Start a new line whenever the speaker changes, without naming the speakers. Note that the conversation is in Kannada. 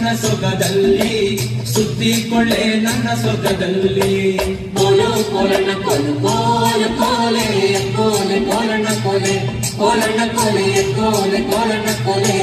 ನನ್ನ ಸೊಗದಲ್ಲಿ ಸುತ್ತಿಕೊಳ್ಳೆ ನನ್ನ ಸೊಗದಲ್ಲಿ
ಕೋಲು ಕೋಲಣ್ಣ ಕೋಲು ಕೋಲು ಕೋಲೆ ಕೋಲೆ ಕೋಲಣ್ಣ ಕೋಲೆ ಕೋಲಣ್ಣ ಕೋಲೆ ಕೋಲೆ ಕೋಲಣ್ಣ ಕೋಲೆ